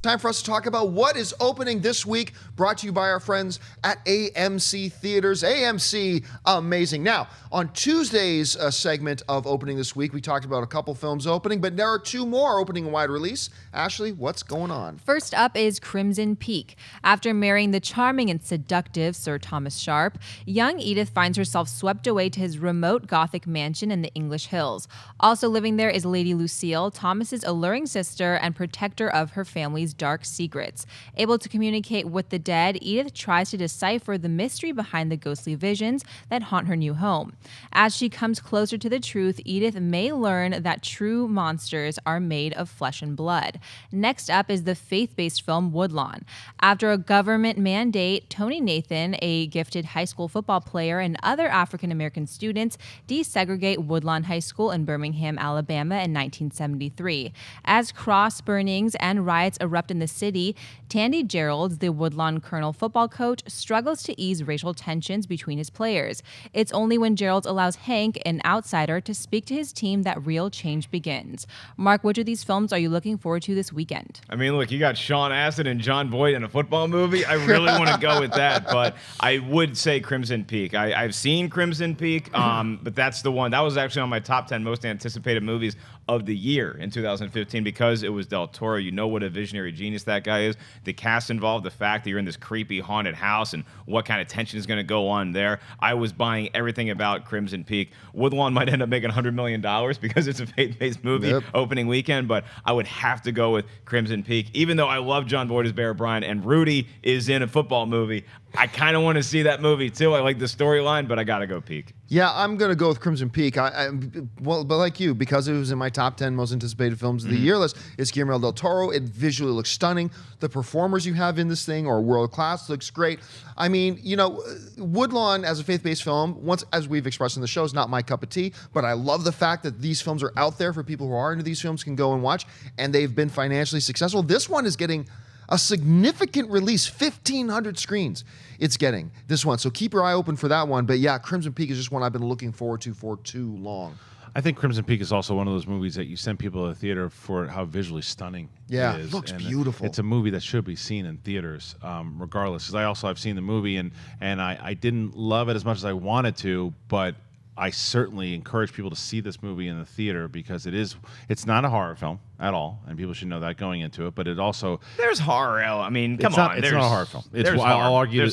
Time for us to talk about what is opening this week, brought to you by our friends at AMC Theaters. AMC, amazing. Now, on Tuesday's segment of opening this week, we talked about a couple films opening, but there are two more opening in wide release. Ashley, what's going on? First up is Crimson Peak. After marrying the charming and seductive Sir Thomas Sharp, young Edith finds herself swept away to his remote Gothic mansion in the English hills. Also living there is Lady Lucille, Thomas's alluring sister and protector of her family's dark secrets. Able to communicate with the dead, Edith tries to decipher the mystery behind the ghostly visions that haunt her new home. As she comes closer to the truth, Edith may learn that true monsters are made of flesh and blood. Next up is the faith-based film Woodlawn. After a government mandate, Tony Nathan, a gifted high school football player, and other African-American students desegregate Woodlawn High School in Birmingham, Alabama in 1973. As cross burnings and riots erupt in the city, Tandy Gerald, the Woodlawn Colonel football coach, struggles to ease racial tensions between his players. It's only when Gerald allows Hank, an outsider, to speak to his team that real change begins. Mark, which of these films are you looking forward to this weekend? I mean, look, you got Sean Astin and John Boyd in a football movie. I really want to go with that, but I would say Crimson Peak. I've seen Crimson Peak, but that's the one. That was actually on my top 10 most anticipated movies of the year in 2015 because it was Del Toro. You know what a visionary genius that guy is. The cast involved, the fact that you're in this creepy haunted house and what kind of tension is going to go on there. I was buying everything about Crimson Peak. Woodlawn might end up making $100 million because it's a faith-based movie opening weekend, but I would have to go with Crimson Peak. Even though I love John Boyd as Bear Bryant and Rudy is in a football movie, I kind of want to see that movie too. I like the storyline, but I got to go Peak. Yeah, I'm going to go with Crimson Peak. Well, but like you, because it was in my top 10 most anticipated films of the year list, it's Guillermo del Toro. It visually looks stunning. The performers you have in this thing are world class. Looks great. I mean, you know, Woodlawn as a faith-based film, once as we've expressed in the show, is not my cup of tea. But I love the fact that these films are out there for people who are into these films can go and watch, and they've been financially successful. This one is getting a significant release, 1,500 screens it's getting, this one. So keep your eye open for that one. But yeah, Crimson Peak is just one I've been looking forward to for too long. I think Crimson Peak is also one of those movies that you send people to the theater for how visually stunning it is. It looks and beautiful. It's a movie that should be seen in theaters, regardless. Because I've seen the movie, and I didn't love it as much as I wanted to, but I certainly encourage people to see this movie in the theater because it's not a horror film at all, and people should know that going into it. But it also there's horror. I mean, come on, it's not a horror film. I'll argue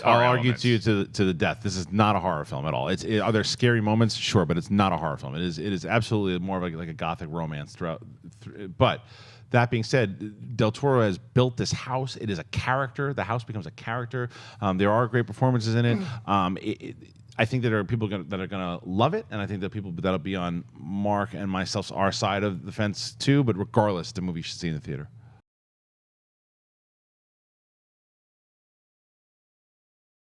to you to the death. This is not a horror film at all. Are there scary moments? Sure, but it's not a horror film. It is absolutely more of like a gothic romance throughout. But that being said, Del Toro has built this house. It is a character. The house becomes a character. There are great performances in it. I think that there are people that are going to love it, and I think that people that'll be on Mark and myself, our side of the fence too. But regardless, the movie you should see in the theater.